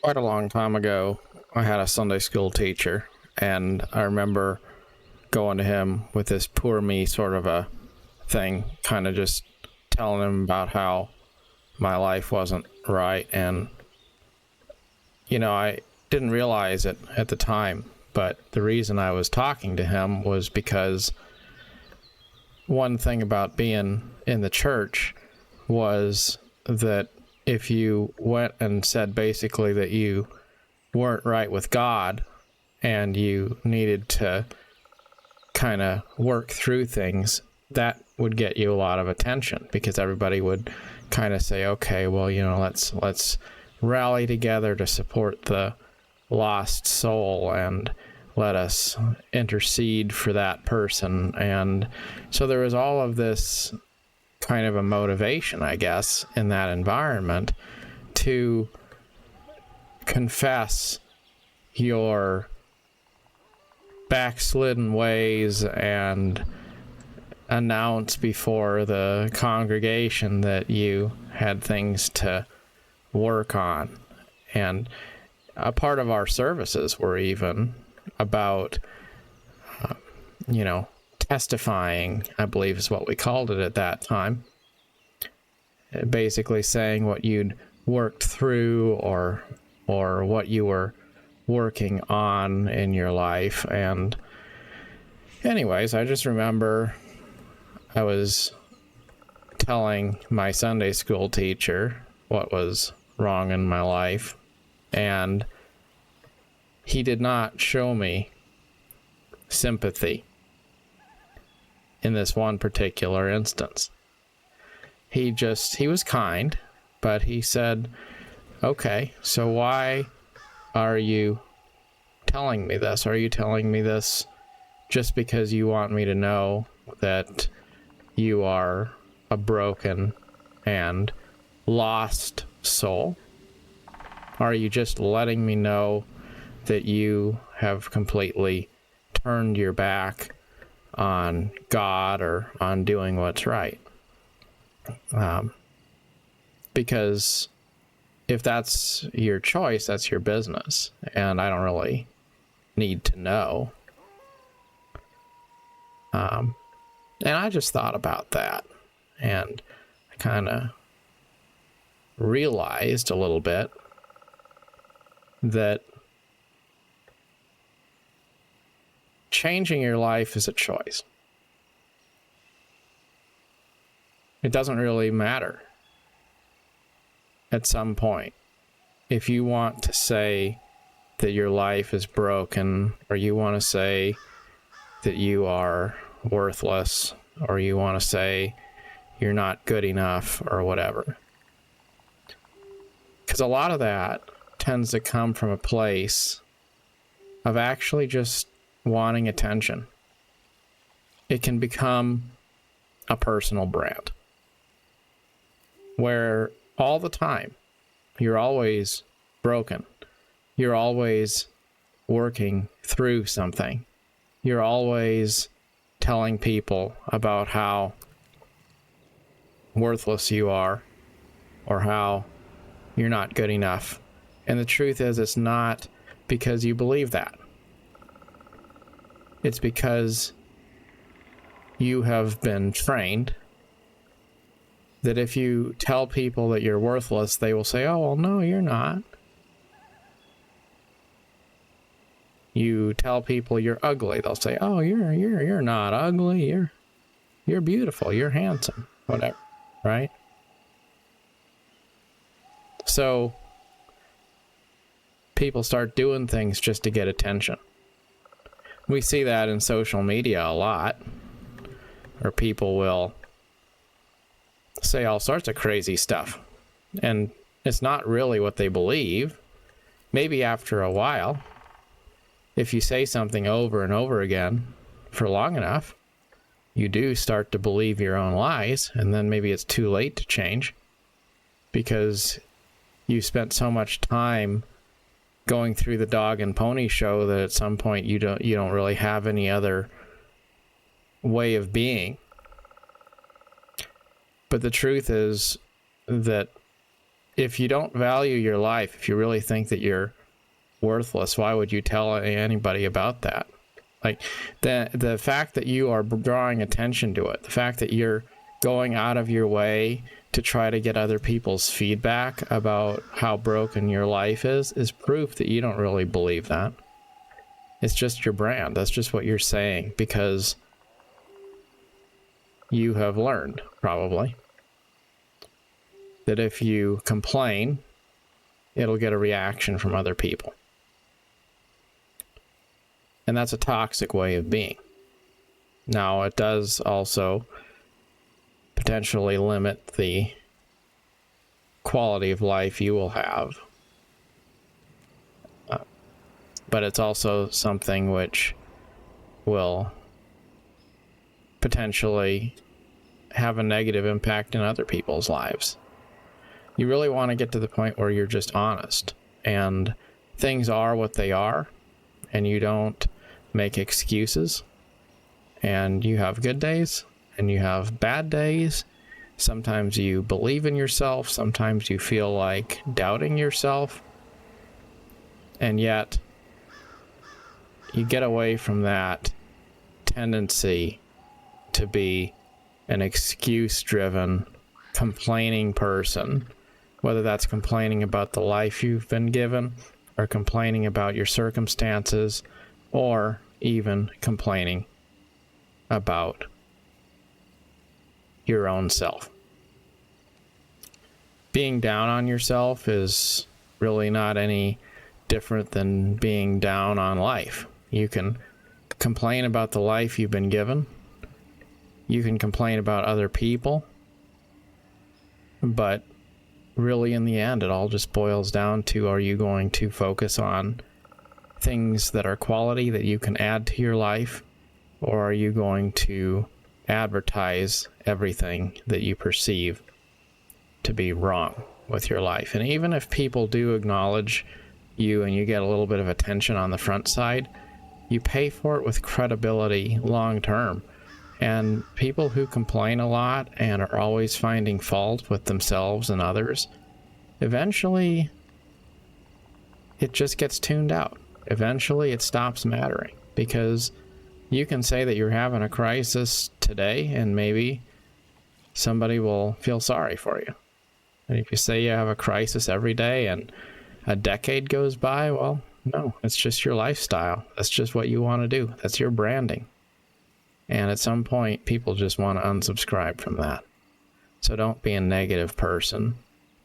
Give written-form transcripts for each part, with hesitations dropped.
Quite a long time ago, I had a Sunday school teacher, and I remember going to him with this poor me sort of a thing, kind of just telling him about how my life wasn't right. And, I didn't realize it at the time, but the reason I was talking to him was because one thing about being in the church was that if you went and said basically that you weren't right with God and you needed to kind of work through things, that would get you a lot of attention, because everybody would kind of say, okay, well, let's rally together to support the lost soul and let us intercede for that person. And so there was all of this kind of a motivation, I guess, in that environment to confess your backslidden ways and announce before the congregation that you had things to work on. And a part of our services were even about, testifying, I believe is what we called it at that time. Basically saying what you'd worked through or what you were working on in your life. And anyways, I just remember I was telling my Sunday school teacher what was wrong in my life, and he did not show me sympathy in this one particular instance. He was kind, but he said, okay, so why are you telling me this? Are you telling me this just because you want me to know that you are a broken and lost soul? Are you just letting me know that you have completely turned your back on God or on doing what's right? Because if that's your choice, that's your business, and I don't really need to know. And I just thought about that, and I kind of realized a little bit that changing your life is a choice. It doesn't really matter at some point. If you want to say that your life is broken, or you want to say that you are worthless, or you want to say you're not good enough, or whatever. Because a lot of that tends to come from a place of actually just wanting attention. It can become a personal brand, where all the time you're always broken. You're always working through something. You're always telling people about how worthless you are, or how you're not good enough. And the truth is, it's not because you believe that. It's because you have been trained that if you tell people that you're worthless, they will say, oh, well, no, you're not. You tell people you're ugly, they'll say, oh, you're not ugly, you're beautiful, you're handsome, whatever, right? So people start doing things just to get attention. We see that in social media a lot, where people will say all sorts of crazy stuff, and it's not really what they believe. Maybe after a while, if you say something over and over again for long enough, you do start to believe your own lies, and then maybe it's too late to change, because you spent so much time going through the dog and pony show that at some point you don't really have any other way of being. But the truth is that if you don't value your life, if you really think that you're worthless, why would you tell anybody about that? Like the fact that you are drawing attention to it, the fact that you're going out of your way to try to get other people's feedback about how broken your life is proof that you don't really believe that. It's just your brand. That's just what you're saying because you have learned, probably, that if you complain, it'll get a reaction from other people. And that's a toxic way of being. Now, it does also potentially limit the quality of life you will have. But it's also something which will potentially have a negative impact in other people's lives. You really want to get to the point where you're just honest and things are what they are and you don't make excuses, and you have good days and you have bad days. Sometimes you believe in yourself, sometimes you feel like doubting yourself, and yet you get away from that tendency to be an excuse-driven, complaining person, whether that's complaining about the life you've been given or complaining about your circumstances or even complaining about your own self. Being down on yourself is really not any different than being down on life. You can complain about the life you've been given. You can complain about other people. But really, in the end, it all just boils down to, are you going to focus on things that are quality that you can add to your life, or are you going to advertise everything that you perceive to be wrong with your life? And even if people do acknowledge you and you get a little bit of attention on the front side, you pay for it with credibility long term. And people who complain a lot and are always finding fault with themselves and others, eventually it just gets tuned out. Eventually it stops mattering, because you can say that you're having a crisis today and maybe somebody will feel sorry for you. And if you say you have a crisis every day and a decade goes by, well, no, it's just your lifestyle. That's just what you want to do. That's your branding. And at some point, people just want to unsubscribe from that. So don't be a negative person.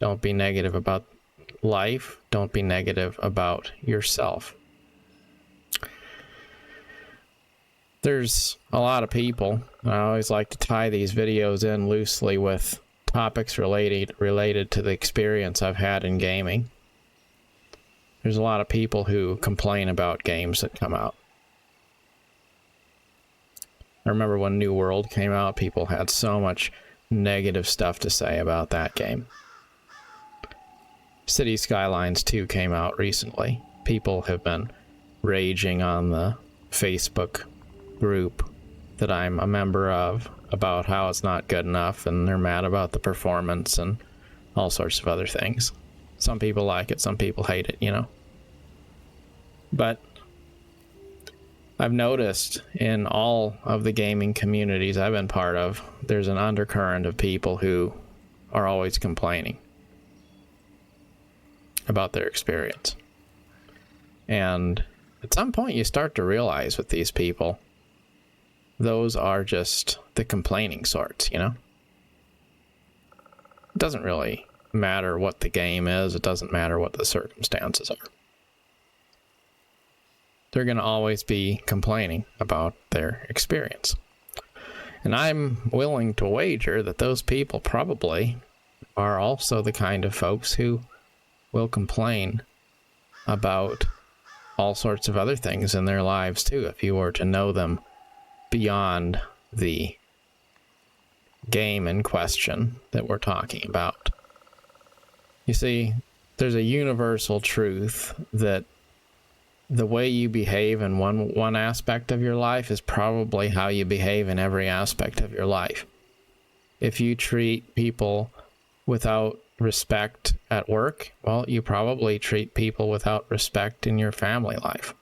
Don't be negative about life. Don't be negative about yourself. There's a lot of people, and I always like to tie these videos in loosely with topics related to the experience I've had in gaming. There's a lot of people who complain about games that come out. I remember when New World came out, people had so much negative stuff to say about that game. City Skylines 2 came out recently. People have been raging on the Facebook group that I'm a member of about how it's not good enough, and they're mad about the performance and all sorts of other things. Some people like it, some people hate it, you know. But I've noticed in all of the gaming communities I've been part of, there's an undercurrent of people who are always complaining about their experience. And at some point you start to realize with these people, those are just the complaining sorts, you know? It doesn't really matter what the game is. It doesn't matter what the circumstances are. They're going to always be complaining about their experience. And I'm willing to wager that those people probably are also the kind of folks who will complain about all sorts of other things in their lives too, if you were to know them beyond the game in question that we're talking about. You see, there's a universal truth that the way you behave in one aspect of your life is probably how you behave in every aspect of your life. If you treat people without respect at work, well, you probably treat people without respect in your family life.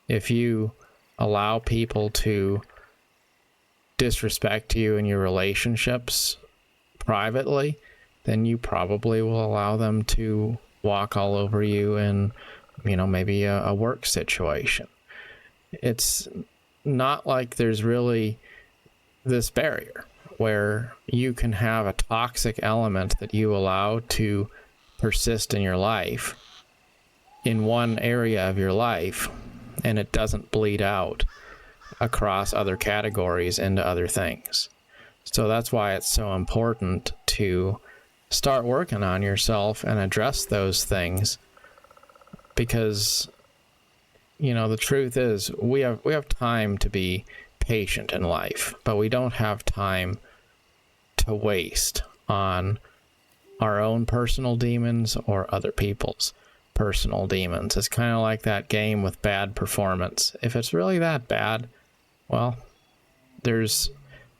If you allow people to disrespect you in your relationships privately, then you probably will allow them to walk all over you in, maybe a work situation. It's not like there's really this barrier where you can have a toxic element that you allow to persist in your life in one area of your life, and it doesn't bleed out across other categories into other things. So that's why it's so important to start working on yourself and address those things, because the truth is we have time to be patient in life, but we don't have time to waste on our own personal demons or other people's personal demons. It's kind of like that game with bad performance. If it's really that bad, well, there's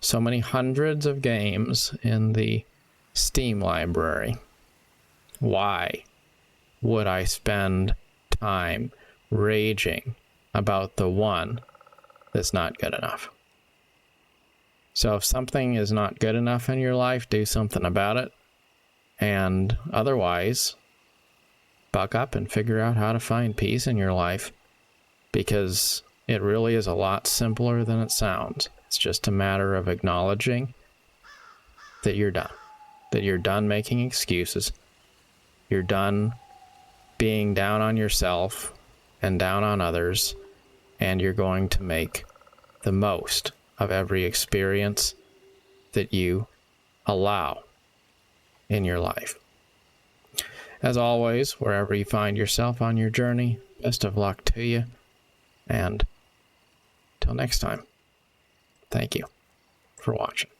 so many hundreds of games in the Steam library. Why would I spend time raging about the one that's not good enough? So if something is not good enough in your life, do something about it. And otherwise, buck up and figure out how to find peace in your life, because it really is a lot simpler than it sounds. It's just a matter of acknowledging that you're done making excuses. You're done being down on yourself and down on others, and you're going to make the most of every experience that you allow in your life. As always, wherever you find yourself on your journey, best of luck to you, and till next time, thank you for watching.